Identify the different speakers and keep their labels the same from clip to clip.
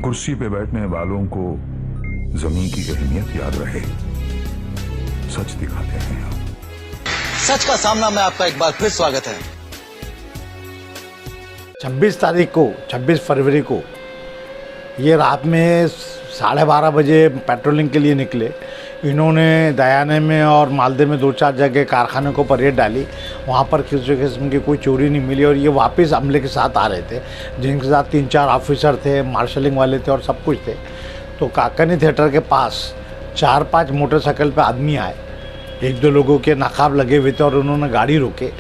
Speaker 1: कुर्सी पे बैठने वालों को जमीन की अहमियत याद रहे, सच दिखाते हैं हम।
Speaker 2: सच का सामना में आपका एक बार फिर स्वागत है।
Speaker 3: 26 फरवरी को ये रात में 12:30 बजे पेट्रोलिंग के लिए निकले। इन्होंने दयाने में और मालदे में 2-4 जगह कारखाने को पर रेड डाली। वहाँ पर किसी किस्म की कोई चोरी नहीं मिली और ये वापस अमले के साथ आ रहे थे, जिनके साथ 3-4 ऑफिसर थे, मार्शलिंग वाले थे और सब कुछ थे। तो काकनी थिएटर के पास 4-5 मोटरसाइकिल पे आदमी आए। 1-2 लोगों के नकाब लगे हुए थे और उन्होंने गाड़ी रोके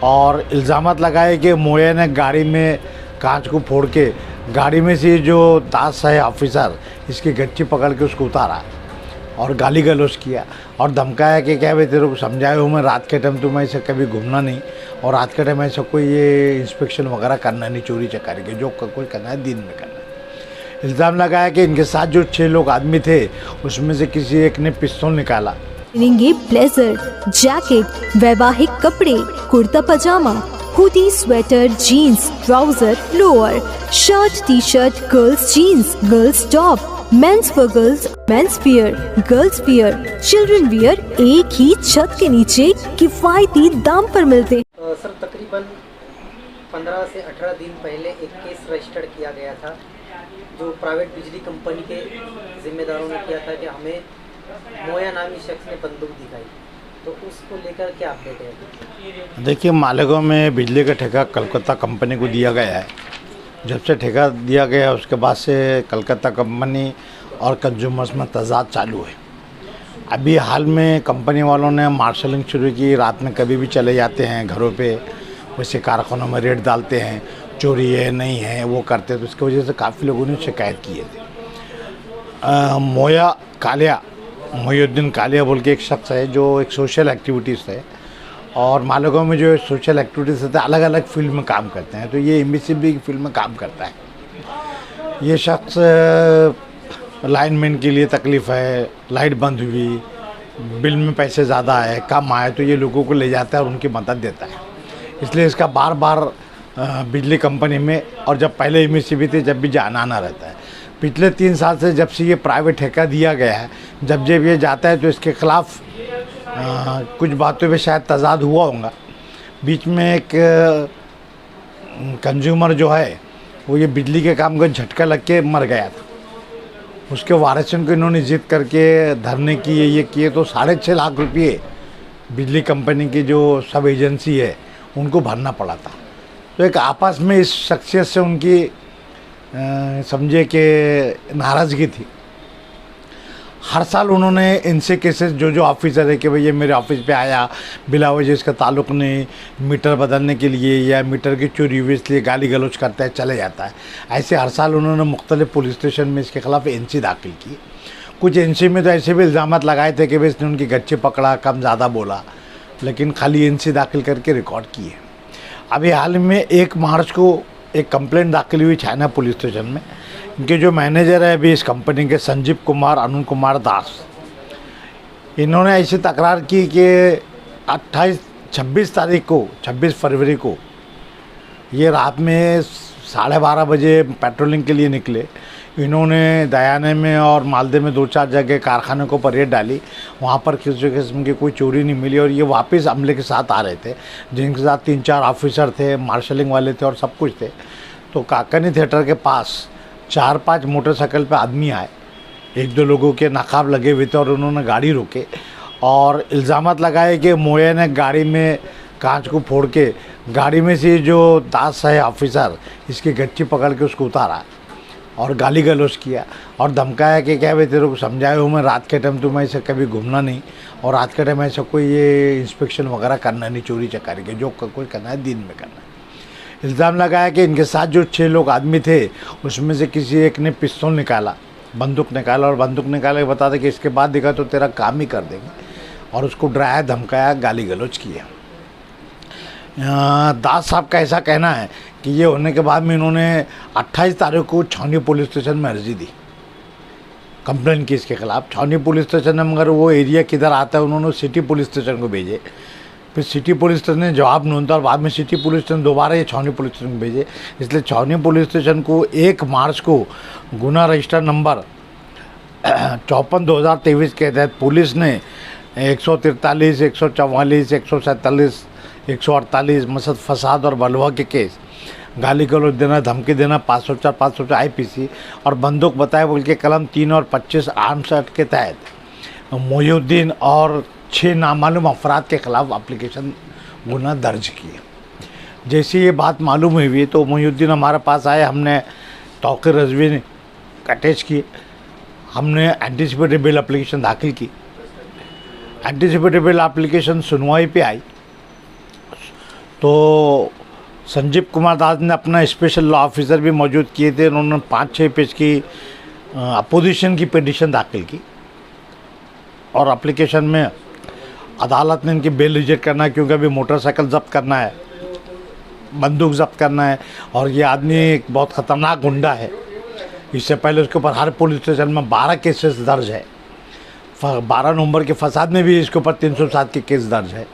Speaker 3: और इल्ज़ामत लगाए कि मोया ने गाड़ी में कांच को फोड़ के गाड़ी में से जो दास है ऑफिसर, इसकी गच्ची पकड़ के उसको उतारा और गाली गलौज किया और धमकाया कि क्या भाई तेरे को समझाया हूँ मैं, रात के टाइम तुम ऐसे कभी घूमना नहीं और रात के टाइम ऐसा कोई ये इंस्पेक्शन वगैरह करना नहीं, चोरी चकारी के जो कुछ करना है दिन में करना है। इल्ज़ाम लगाया कि इनके साथ जो 6 लोग आदमी थे उसमें से किसी एक ने पिस्तौल निकाला।
Speaker 4: ब्लेजर, जैकेट, वैवाहिक कपड़े, kurta pyjama, hoodie, sweater, jeans, trouser, lower, shirt, T shirt, girls jeans, girls top, men's for girls, men's wear, girls wear, children wear एक ही छत के नीचे किफायती दाम पर मिलते।
Speaker 5: सर तकरीबन 15 से 18 दिन पहले एक केस रजिस्टर किया गया था जो प्राइवेट बिजली कंपनी के जिम्मेदारों ने किया था कि हमें मोया नामी शख्स ने बंदूक दिखाई, तो उसको लेकर क्या अपडेट है?
Speaker 3: देखिए, मालेगांव में बिजली का ठेका कलकत्ता कंपनी को दिया गया है। जब से ठेका दिया गया उसके बाद से कलकत्ता कंपनी और कंज्यूमर्स में तजाद चालू है। अभी हाल में कंपनी वालों ने मार्शलिंग शुरू की, रात में कभी भी चले जाते हैं घरों पे, वैसे कारखानों में रेड डालते हैं, चोरी है नहीं है वो करते, तो उसकी वजह से काफ़ी लोगों ने शिकायत किए थे। मोहिउद्दीन कालिया बोल के एक शख्स है जो एक सोशल एक्टिविटीज़ है और मालेगांव में जो सोशल एक्टिविटीज़ होते हैं अलग अलग फील्ड में काम करते हैं, तो ये एमबीसीबी की फील्ड में काम करता है। ये शख्स लाइनमैन के लिए तकलीफ़ है, लाइट बंद हुई, बिल में पैसे ज़्यादा आए, कम आए, तो ये लोगों को ले जाता है और उनकी मदद देता है। इसलिए इसका बार बार बिजली कंपनी में, और जब पहले एमबीसीबी थे जब भी जाना आना रहता है। पिछले 3 साल से जब से ये प्राइवेट ठेका दिया गया है, जब ये जाता है तो इसके ख़िलाफ़ कुछ बातों पे शायद तजाद हुआ होगा। बीच में एक कंज्यूमर जो है वो ये बिजली के काम को झटका लग के मर गया था। उसके वारिसन को इन्होंने जिद करके धरने किए, ये किए, तो 6.5 लाख रुपये बिजली कंपनी की जो सब एजेंसी है उनको भरना पड़ा था। तो एक आपस में इस शख्सियत से उनकी समझे कि नाराज़गी थी। हर साल उन्होंने इनसे केसेस जो ऑफिसर है कि भाई ये मेरे ऑफिस पे आया बिला वजह इसका ताल्लुक़ नहीं, मीटर बदलने के लिए या मीटर की चोरी हुई इसलिए गाली गलौज करता है, चले जाता है। ऐसे हर साल उन्होंने मुख्तलिफ पुलिस स्टेशन में इसके ख़िलाफ़ एनसी दाखिल की। कुछ एनसी में तो ऐसे भी इल्ज़ाम लगाए थे कि भाई इसने उनकी गच्ची पकड़ा, कम ज़्यादा बोला, लेकिन खाली एनसी दाखिल करके रिकॉर्ड किए। अभी हाल में 1 मार्च को एक कंप्लेंट दाखिल हुई चाइना पुलिस स्टेशन में। इनके जो मैनेजर है अभी इस कंपनी के, संजीव कुमार, अरुण कुमार दास, इन्होंने ऐसी तकरार की कि 26 फरवरी को ये रात में 12:30 बजे पेट्रोलिंग के लिए निकले। इन्होंने दयाने में और मालदे में 2-4 जगह कारखाने को पर रेड डाली। वहाँ पर किसी किस्म की कोई चोरी नहीं मिली और ये वापस अमले के साथ आ रहे थे, जिनके साथ 3-4 ऑफिसर थे, मार्शलिंग वाले थे और सब कुछ थे। तो काकनी थिएटर के पास 4-5 मोटरसाइकिल पे आदमी आए। 1-2 लोगों के नकाब लगे हुए थे और उन्होंने गाड़ी रोके और इल्ज़ामत लगाए कि मोया ने गाड़ी में कांच को फोड़ के गाड़ी में से जो दास है ऑफिसर, इसकी गच्ची पकड़ के उसको उतारा और गाली गलौज किया और धमकाया कि क्या भाई तेरे को समझाया हूँ मैं, रात के टाइम तुम ऐसे कभी घूमना नहीं और रात के टाइम ऐसा कोई ये इंस्पेक्शन वगैरह करना नहीं, चोरी चकारी के जो कुछ करना है दिन में करना है। इल्ज़ाम लगाया कि इनके साथ जो 6 लोग आदमी थे उसमें से किसी एक ने पिस्तौल निकाला, बंदूक निकाला और बंदूक निकाल के बता दे कि इसके बाद दिखा तो तेरा काम ही कर देंगे, और उसको डराया, धमकाया, गाली गलौज किया। दास साहब का ऐसा कहना है कि ये होने के बाद में इन्होंने 28 तारीख को छावनी पुलिस स्टेशन में अर्जी दी, कंप्लेंट की इसके ख़िलाफ़। छावनी पुलिस स्टेशन में, मगर वो एरिया किधर आता है, उन्होंने सिटी पुलिस स्टेशन को भेजे। फिर सिटी पुलिस स्टेशन ने जवाब नहीं था और बाद में सिटी पुलिस स्टेशन दोबारा ये छावनी पुलिस स्टेशन को भेजे। इसलिए छावनी पुलिस स्टेशन को 1 मार्च को गुना रजिस्टर नंबर 54/2023 के तहत पुलिस ने 143, 144, 147, 148 मसद फसाद और बलवा के केस, गाली गलौज देना, धमकी देना 504, 504 IPC और बंदूक बताए बोल के कलम 3 और 25 आर्म्स एक्ट के तहत मोहिउद्दीन और 6 नामालूम अफराद के खिलाफ एप्लीकेशन गुना दर्ज किए। जैसे ये बात मालूम हुई तो मोहिउद्दीन हमारे पास आए, हमने तौक़ीर रज़वी अटैच किए, हमने एंटीसिपेटेड बेल एप्लीकेशन दाखिल की। एंटीसिपेटेड बेल एप्लीकेशन सुनवाई पे आई तो संजीव कुमार दास ने अपना स्पेशल लॉ ऑफिसर भी मौजूद किए थे। उन्होंने 5-6 पेज की अपोजिशन की पिटीशन दाखिल की और एप्लीकेशन में अदालत ने इनकी बेल रिजेक्ट करना है क्योंकि अभी मोटरसाइकिल जब्त करना है, बंदूक जब्त करना है और ये आदमी एक बहुत ख़तरनाक गुंडा है। इससे पहले उसके ऊपर हर पुलिस स्टेशन में 12 केसेस दर्ज है। 12 नवंबर के फसाद में भी इसके ऊपर 307 के केस दर्ज है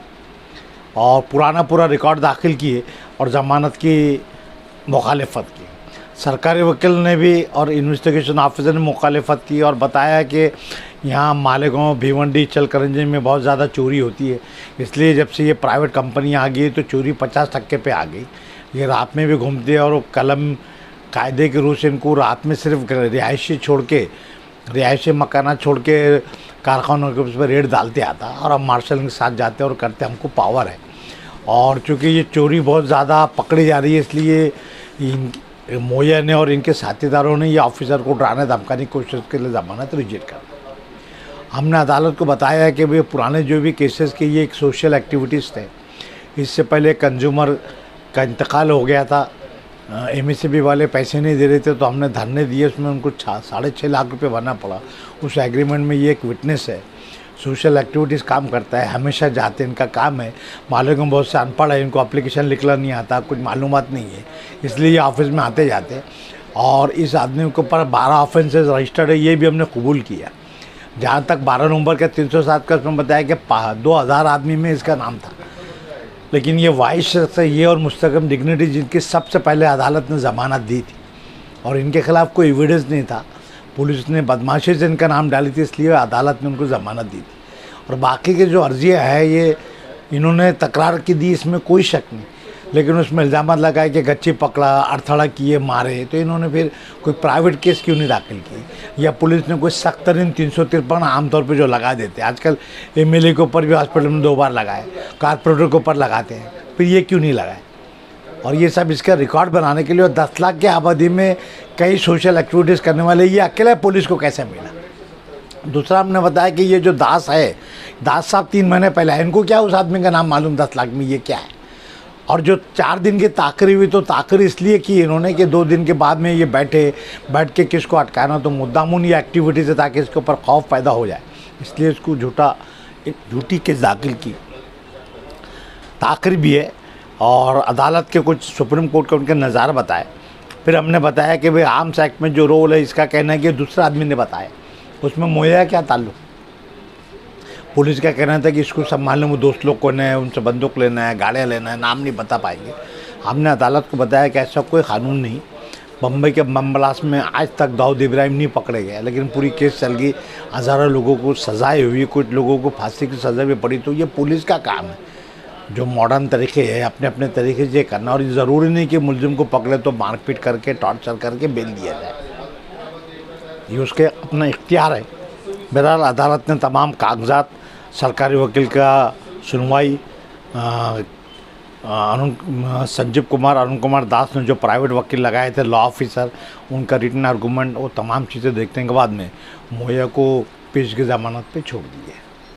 Speaker 3: और पूरा रिकॉर्ड दाखिल किए और ज़मानत की मुखालिफत की। सरकारी वकील ने भी और इन्वेस्टिगेशन ऑफिसर ने मुखालिफत की और बताया कि यहाँ मालेगांव, भिवंडी, चलकरंजी में बहुत ज़्यादा चोरी होती है, इसलिए जब से ये प्राइवेट कंपनी आ गई तो चोरी 50% पे आ गई। ये रात में भी घूमते हैं और कलम कायदे के रूल से इनको रात में सिर्फ रिहायशी मकाना छोड़ के कारखानों के उस पर रेड डालते आता और हम मार्शल के साथ जाते और करते, हमको पावर है। और चूँकि ये चोरी बहुत ज़्यादा पकड़ी जा रही है इसलिए मोया ने और इनके साथीदारों ने ये ऑफिसर को डराने धमकाने की कोशिश के लिए ज़मानत रिजेक्ट कर दी। हमने अदालत को बताया है कि भाई पुराने जो भी केसेस के ये एक सोशल एक्टिविटीज़ थे। इससे पहले कंज्यूमर का इंतकाल हो गया था, MSB वाले पैसे नहीं दे रहे थे तो हमने धरने दिए, उसमें उनको 6.5 लाख रुपए भरना पड़ा। उस एग्रीमेंट में ये एक विटनेस है, सोशल एक्टिविटीज़ काम करता है, हमेशा जाते, इनका काम है। मालूम बहुत से अनपढ़ है, इनको एप्लीकेशन लिखना नहीं आता, कुछ मालूमात नहीं है, इसलिए ये ऑफिस में आते जाते। और इस आदमी के ऊपर 12 ऑफेंसेस रजिस्टर्ड है, ये भी हमने कबूल किया। जहाँ तक 12 नवंबर का 307 का उसमें बताया कि 2000 आदमी में इसका नाम था, लेकिन ये वाइस शख्स है, ये और मुस्तकम डिग्निटी जिनकी सबसे पहले अदालत ने ज़मानत दी थी और इनके ख़िलाफ़ कोई एविडेंस नहीं था, पुलिस ने बदमाशी से इनका नाम डाली थी, इसलिए अदालत ने उनको ज़मानत दी थी। और बाकी के जो अर्जियाँ हैं ये इन्होंने तकरार की दी, इसमें कोई शक नहीं, लेकिन उसमें इल्ज़ाम लगाए कि गच्ची पकड़ा, अड़थड़ा किए, मारे, तो इन्होंने फिर कोई प्राइवेट केस क्यों नहीं दाखिल की या पुलिस ने कोई सख्त तरीन 353 आमतौर पे जो लगा देते हैं। आजकल MLA के ऊपर भी हॉस्पिटल में 2 बार लगाए, कारपोरेटर के ऊपर लगाते हैं, फिर ये क्यों नहीं लगाए। और ये सब इसका रिकॉर्ड बनाने के लिए और 10 लाख की आबादी में कई सोशल एक्टिविटीज़ करने वाले ये अकेले पुलिस को कैसे मिला। दूसरा हमने बताया कि ये जो दास है, दास साहब 3 महीने पहले है, इनको क्या उस आदमी का नाम मालूम 10 लाख में ये क्या है। और जो 4 दिन की ताकरी हुई तो ताकरी इसलिए की इन्होंने कि 2 दिन के बाद में ये बैठ के किसको अटकाना, तो मुद्दामुन ये एक्टिविटीज़ है ताकि इसके ऊपर खौफ पैदा हो जाए, इसलिए इसको झूठी केस दाखिल की। ताकरी भी है और अदालत के कुछ सुप्रीम कोर्ट के उनके नज़ारे बताए। फिर हमने बताया कि भाई आर्म्स एक्ट में जो रोल है, इसका कहना है कि दूसरा आदमी ने बताया, उसमें मोया क्या ताल्लुक। पुलिस का कहना था कि इसको संभालने में दोस्त लोग कौन है, उनसे बंदूक लेना है, गाड़ियाँ लेना है, नाम नहीं बता पाएंगे। हमने अदालत को बताया कि ऐसा कोई कानून नहीं। बम्बई के बम ब्लास्ट में आज तक दाऊद इब्राहिम नहीं पकड़े गए, लेकिन पूरी केस चल गई, हज़ारों लोगों को सजाएँ हुई, कुछ लोगों को फांसी की सज़ा भी पड़ी। तो ये पुलिस का काम है, जो मॉडर्न तरीके है अपने अपने तरीके से करना। और ज़रूरी नहीं कि मुलजिम को पकड़े तो मारपीट करके, टॉर्चर करके बेल दिया जाए, ये उसके अपना इख्तियार है। बहरहाल अदालत ने तमाम कागजात, सरकारी वकील का सुनवाई, संजीव कुमार, अरुण कुमार दास ने जो प्राइवेट वकील लगाए थे, लॉ ऑफिसर, उनका रिटन आर्गूमेंट, वो तमाम चीज़ें देखने के बाद में मोया को पेशगी ज़मानत पे छोड़ दी है।